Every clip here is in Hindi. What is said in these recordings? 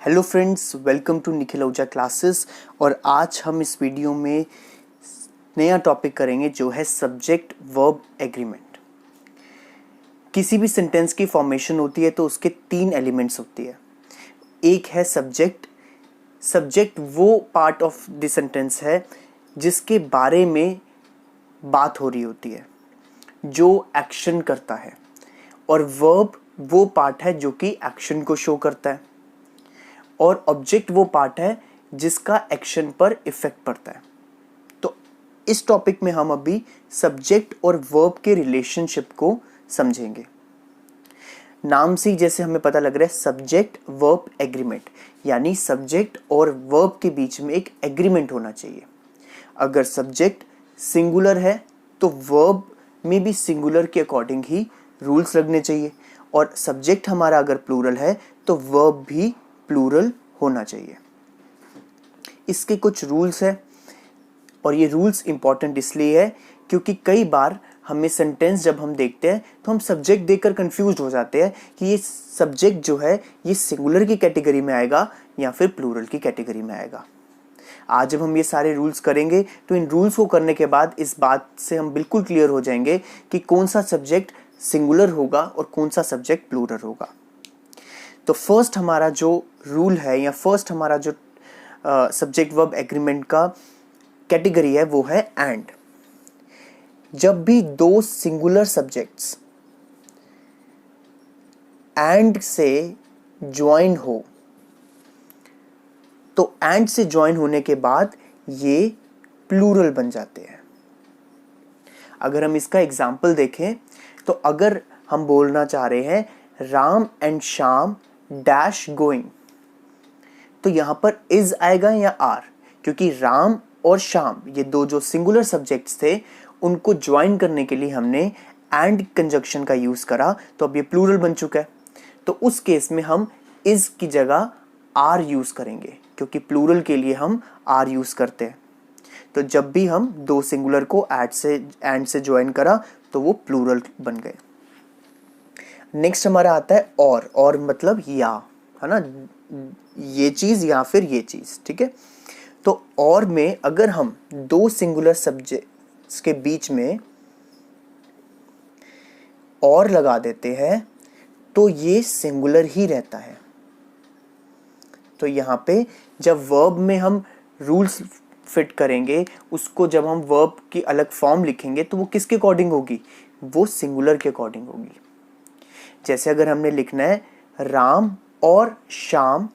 Hello friends, welcome to Nikhil Oja classes. और आज हम इस वीडियो में नया टॉपिक करेंगे जो है सब्जेक्ट वर्ब एग्रीमेंट। किसी भी सेंटेंस की फॉर्मेशन होती है तो उसके तीन एलिमेंट्स होती है। एक है सब्जेक्ट। सब्जेक्ट वो पार्ट ऑफ द सेंटेंस है जिसके बारे में बात हो रही होती है, जो एक्शन करता है। और वर्ब वो पार्ट है जो कि एक्शन को शो करता है। और ऑब्जेक्ट वो पार्ट है जिसका एक्शन पर इफेक्ट पड़ता है। तो इस टॉपिक में हम अभी सब्जेक्ट और वर्ब के रिलेशनशिप को समझेंगे। नाम से ही जैसे हमें पता लग रहा है सब्जेक्ट वर्ब एग्रीमेंट, यानी सब्जेक्ट और वर्ब के बीच में एक एग्रीमेंट होना चाहिए। अगर सब्जेक्ट सिंगुलर है तो वर्ब में भी सिंगुलर के अकॉर्डिंग ही रूल्स लगने चाहिए, और सब्जेक्ट हमारा अगर प्लूरल है तो वर्ब भी प्लूरल होना चाहिए। इसके कुछ रूल्स हैं, और ये रूल्स इंपॉर्टेंट इसलिए है क्योंकि कई बार हमें सेंटेंस जब हम देखते हैं तो हम सब्जेक्ट देखकर कंफ्यूज हो जाते हैं कि ये सब्जेक्ट जो है ये सिंगुलर की कैटेगरी में आएगा या फिर प्लूरल की कैटेगरी में आएगा। आज जब हम ये सारे रूल्स करेंगे तो इन रूल्स को करने के बाद इस बात से हम बिल्कुल क्लियर हो जाएंगे कि कौन सा सब्जेक्ट सिंगुलर होगा और कौन सा सब्जेक्ट प्लूरल होगा। तो फर्स्ट हमारा जो रूल है या फर्स्ट हमारा जो सब्जेक्ट वर्ब एग्रीमेंट का कैटेगरी है वो है एंड। जब भी दो सिंगुलर सब्जेक्ट्स एंड से ज्वाइन हो तो एंड से ज्वाइन होने के बाद ये प्लूरल बन जाते हैं। अगर हम इसका एग्जाम्पल देखें तो अगर हम बोलना चाह रहे हैं Ram and Shyam dash going, तो यहां पर इज आएगा या आर, क्योंकि राम और श्याम ये दो जो सिंगुलर सब्जेक्ट्स थे उनको ज्वाइन करने के लिए हमने एंड कंजक्शन का यूज करा, तो अब ये प्लूरल बन चुका है। तो उस केस में हम इज की जगह आर यूज करेंगे, क्योंकि प्लूरल के लिए हम आर यूज करते हैं। तो जब भी हम दो सिंगुलर को एंड से ज्वाइन करा तो वो प्लूरल बन गए। नेक्स्ट हमारा आता है और मतलब या, है ना, ये चीज या फिर ये चीज, ठीक है। तो और में अगर हम दो सिंगुलर सब्जेक्ट्स के बीच में और लगा देते हैं तो ये सिंगुलर ही रहता है। तो यहां पे जब वर्ब में हम रूल्स फिट करेंगे, उसको जब हम वर्ब की अलग फॉर्म लिखेंगे तो वो किसके अकॉर्डिंग होगी, वो सिंगुलर के अकॉर्डिंग होगी। जैसे अगर हमने लिखना है राम और Shyam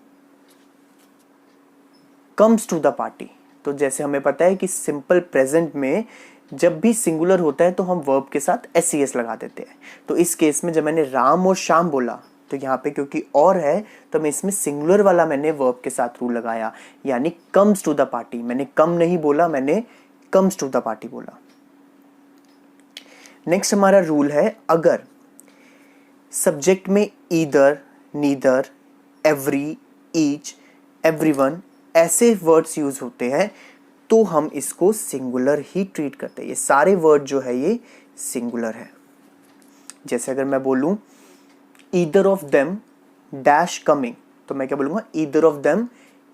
comes to the party, तो जैसे हमें पता है कि सिंपल प्रेजेंट में जब भी सिंगुलर होता है तो हम वर्ब के साथ एस लगा देते हैं। तो इस केस में जब मैंने राम और श्याम बोला तो यहाँ पे क्योंकि और है तो मैं इसमें सिंगुलर वाला मैंने वर्ब के साथ रूल लगाया, यानी कम्स टू द पार्टी। मैंने कम नहीं बोला, मैंने कम्स टू द पार्टी बोला। नेक्स्ट हमारा रूल है अगर सब्जेक्ट में either, neither, every, each, everyone ऐसे वर्ड्स यूज होते हैं तो हम इसको सिंगुलर ही ट्रीट करते हैं। ये सारे वर्ड जो है ये सिंगुलर है। जैसे अगर मैं बोलूं either of them dash coming, तो मैं क्या बोलूंगा, either of them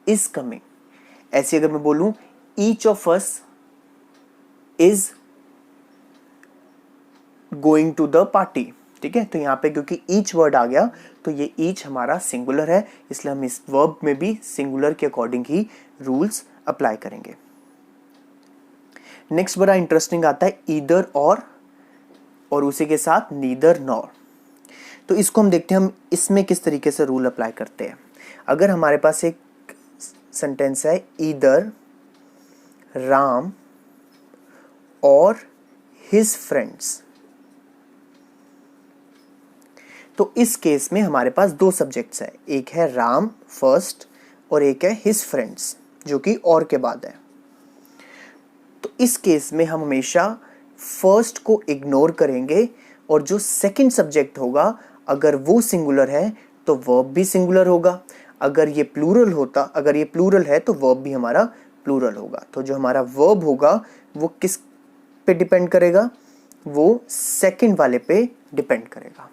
is coming. ऐसे अगर मैं बोलूं each of us is going to the party, ठीक है। तो यहां पे क्योंकि ईच वर्ड आ गया तो ये ईच हमारा सिंगुलर है, इसलिए हम इस वर्ब में भी सिंगुलर के अकॉर्डिंग ही रूल्स अप्लाई करेंगे। नेक्स्ट बड़ा इंटरेस्टिंग आता है ईदर और उसी के साथ नीदर नॉर। तो इसको हम देखते हैं हम इसमें किस तरीके से रूल अप्लाई करते हैं। अगर हमारे पास एक सेंटेंस है ईदर राम और हिज फ्रेंड्स, तो इस केस में हमारे पास दो सब्जेक्ट्स है, एक है राम फर्स्ट और एक है हिज फ्रेंड्स जो कि और के बाद है। तो इस केस में हम हमेशा फर्स्ट को इग्नोर करेंगे और जो सेकंड सब्जेक्ट होगा अगर वो सिंगुलर है तो वर्ब भी सिंगुलर होगा। अगर ये प्लूरल है तो वर्ब भी हमारा प्लूरल होगा। तो जो हमारा वर्ब होगा वो किस पे डिपेंड करेगा, वो सेकंड वाले पे डिपेंड करेगा।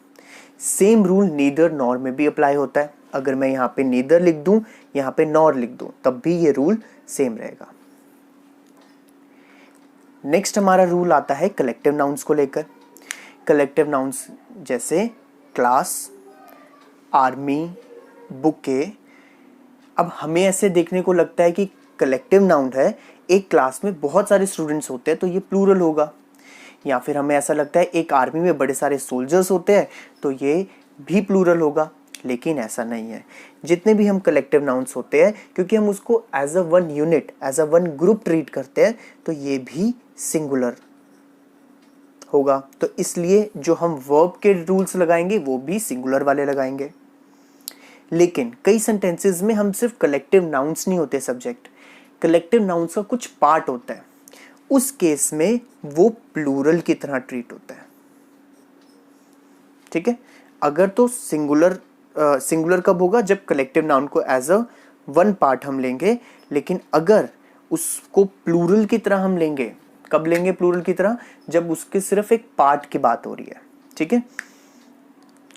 सेम रूल नीदर नॉर में भी अप्लाई होता है। अगर मैं यहाँ पे neither लिख दूं, यहाँ पे nor लिख दूं, तब भी ये रूल सेम रहेगा। नेक्स्ट हमारा रूल आता है कलेक्टिव नाउन्स को लेकर। कलेक्टिव नाउन्स जैसे क्लास, आर्मी, बुके। अब हमें ऐसे देखने को लगता है कि कलेक्टिव नाउन है, एक क्लास में बहुत सारे स्टूडेंट्स होते हैं तो ये प्लूरल होगा, या फिर हमें ऐसा लगता है एक आर्मी में बड़े सारे सोल्जर्स होते हैं तो ये भी प्लूरल होगा, लेकिन ऐसा नहीं है। जितने भी हम कलेक्टिव नाउन्स होते हैं, क्योंकि हम उसको as a one unit, as a one group treat करते हैं, तो ये भी सिंगुलर होगा। तो इसलिए जो हम वर्ब के रूल्स लगाएंगे वो भी सिंगुलर वाले लगाएंगे। लेकिन कई सेंटेंसेस में हम सिर्फ कलेक्टिव नाउन्स नहीं होते सब्जेक्ट, कलेक्टिव नाउन्स का कुछ पार्ट होता है, उस केस में वो प्लूरल की तरह ट्रीट होता है। ठीक है, अगर तो सिंगुलर कब होगा, जब कलेक्टिव नाउन को एज अ वन पार्ट हम लेंगे, लेकिन अगर उसको प्लूरल की तरह हम लेंगे, कब लेंगे प्लूरल की तरह, जब उसके सिर्फ एक पार्ट की बात हो रही है। ठीक है,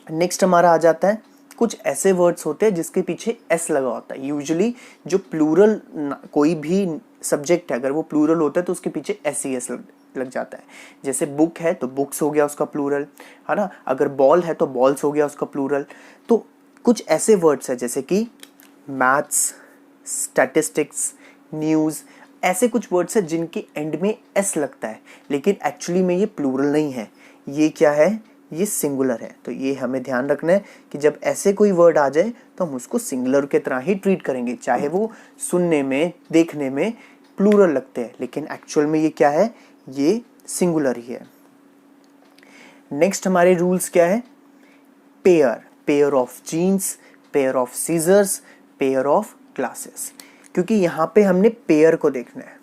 नेक्स्ट हमारा आ जाता है कुछ ऐसे वर्ड्स होते हैं जिसके पीछे एस लगा होता है। यूजुअली जो प्लूरल कोई भी सब्जेक्ट है, अगर वो प्लूरल होता है तो उसके पीछे एस ही एस लग जाता है। जैसे बुक है तो बुक्स हो गया उसका प्लूरल, है ना। अगर बॉल है तो बॉल्स हो गया उसका प्लूरल। तो कुछ ऐसे वर्ड्स है जैसे कि मैथ्स, स्टैटिस्टिक्स, न्यूज़, ऐसे कुछ वर्ड्स है जिनके एंड में एस लगता है, लेकिन एक्चुअली में ये प्लूरल नहीं है, ये क्या है, ये सिंगुलर है। तो ये हमें ध्यान रखना है कि जब ऐसे कोई वर्ड आ जाए तो हम उसको सिंगुलर के तरह ही ट्रीट करेंगे, चाहे वो सुनने में, देखने में प्लूरल लगते हैं, लेकिन एक्चुअल में ये क्या है, ये सिंगुलर ही है। नेक्स्ट हमारे रूल्स क्या है, pair, pair of jeans, pair of scissors, pair of glasses. क्योंकि यहाँ पे हमने पेयर को देखना है,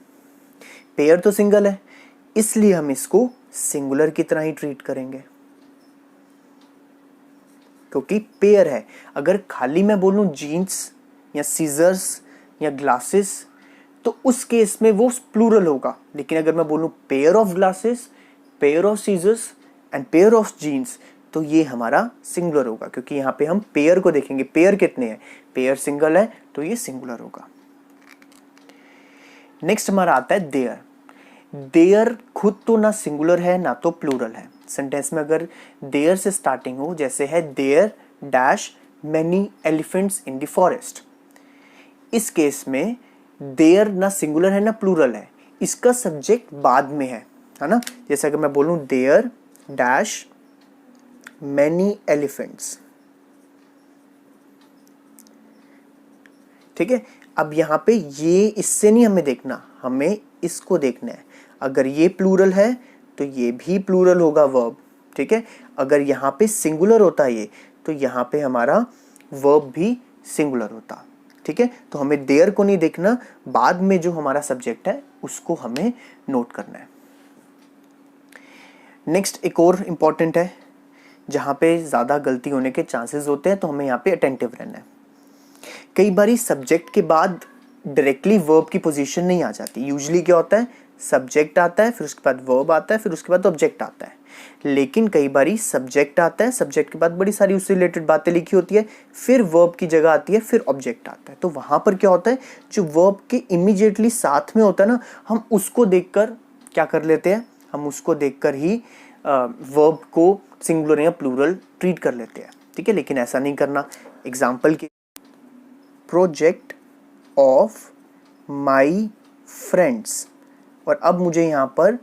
पेयर तो सिंगल है, इसलिए हम इसको सिंगुलर की तरह ही ट्रीट करेंगे, क्योंकि पेयर है। अगर खाली मैं बोलूं जीन्स या सीजर्स या ग्लासेस तो उस केस में वो प्लूरल होगा, लेकिन अगर मैं बोलूं pair of glasses, pair of scissors and pair of jeans, तो ये हमारा सिंगुलर होगा, क्योंकि यहाँ पे हम पेयर को देखेंगे, पेयर कितने हैं, पेयर सिंगल है तो ये सिंगुलर होगा। नेक्स्ट हमारा आता है देयर। देयर खुद तो ना सिंगुलर है ना तो प्लूरल है। सेंटेंस में अगर देयर से स्टार्टिंग हो, जैसे है there dash many elephants in the forest, इस केस में देयर ना सिंगुलर है ना प्लूरल है, इसका सब्जेक्ट बाद में है ना। जैसे अगर मैं बोलूं देयर डैश मैनी एलिफेंट्स, ठीक है। अब यहाँ पे ये इससे नहीं हमें देखना, हमें इसको देखना है। अगर ये प्लूरल है तो ये भी प्लूरल होगा वर्ब, ठीक है। अगर यहाँ पे सिंगुलर होता ये, तो यहाँ पे हमारा वर्ब भी सिंगुलर होता, ठीक है। तो हमें देयर को नहीं देखना, बाद में जो हमारा सब्जेक्ट है उसको हमें नोट करना है। नेक्स्ट एक और इम्पॉर्टेंट है, जहाँ पे ज़्यादा गलती होने के चांसेस होते हैं, तो हमें यहाँ पे अटेंटिव रहना है। कई बारी सब्जेक्ट के बाद डायरेक्टली वर्ब की पोजीशन नहीं आ जाती। यूजुअली क्या होता है, सब्जेक्ट आता है, फिर उसके बाद वर्ब आता है, फिर उसके बाद ऑब्जेक्ट आता है। लेकिन कई बारी सब्जेक्ट आता है, सब्जेक्ट के बाद बड़ी सारी उससे रिलेटेड बातें लिखी होती है, फिर वर्ब की जगह आती है, फिर ऑब्जेक्ट आता है। तो वहाँ पर क्या होता है, जो वर्ब के इमीडिएटली साथ में होता है ना, हम उसको देखकर क्या कर लेते हैं, हम उसको देखकर ही वर्ब को सिंगुलर या प्लूरल ट्रीट कर लेते हैं, ठीक है। लेकिन ऐसा नहीं करना। एग्जाम्पल की, प्रोजेक्ट ऑफ माई फ्रेंड्स, और अब मुझे यहाँ पर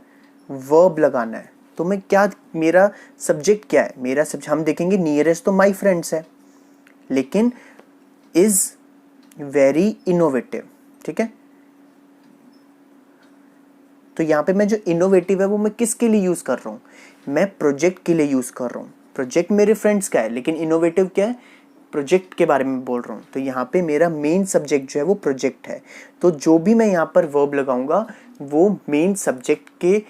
वर्ब लगाना है, तो मैं क्या, मेरा सब्जेक्ट क्या है, मेरा सब्जेक्ट हम देखेंगे नियरेस्ट तो माई फ्रेंड्स है, लेकिन इज वेरी इनोवेटिव, ठीक है। तो यहाँ पे मैं जो इनोवेटिव है वो मैं किसके लिए यूज कर रहा हूँ, मैं प्रोजेक्ट के लिए यूज कर रहा हूँ। प्रोजेक्ट मेरे फ्रेंड्स का है, लेकिन इनोवेटिव क्या है, प्रोजेक्ट के बारे में बोल रहा हूँ। तो यहाँ पे मेरा मेन सब्जेक्ट जो है वो प्रोजेक्ट है, तो जो भी मैं यहाँ पर वर्ब लगाऊंगा वो मेन सब्जेक्ट के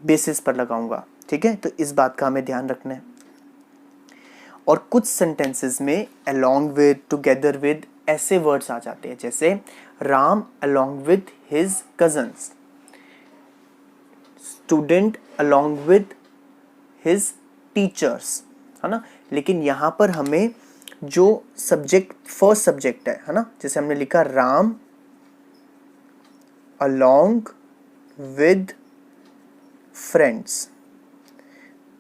बेसिस पर लगाऊंगा, ठीक है। तो इस बात का हमें ध्यान रखना है। और कुछ सेंटेंसेस में along with, together with ऐसे वर्ड्स आ जाते हैं, जैसे Ram along with his cousins, student along with his teachers, है ना। लेकिन यहाँ पर हमें जो सब्जेक्ट फर्स्ट सब्जेक्ट है ना, जैसे हमने लिखा राम अलोंग विद फ्रेंड्स,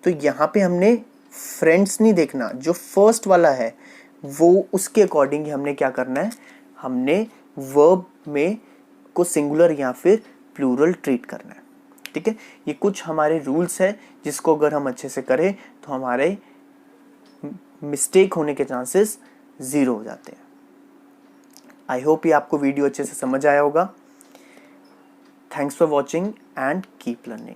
तो यहाँ पे हमने फ्रेंड्स नहीं देखना, जो फर्स्ट वाला है वो उसके अकॉर्डिंग ही हमने क्या करना है, हमने वर्ब में को सिंगुलर या फिर प्लूरल ट्रीट करना है। ठीक है, ये कुछ हमारे रूल्स है जिसको अगर हम अच्छे से करें तो हमारे मिस्टेक होने के चांसेस 0 हो जाते हैं। आई होप ये आपको वीडियो अच्छे से समझ आया होगा। Thanks for watching and keep learning.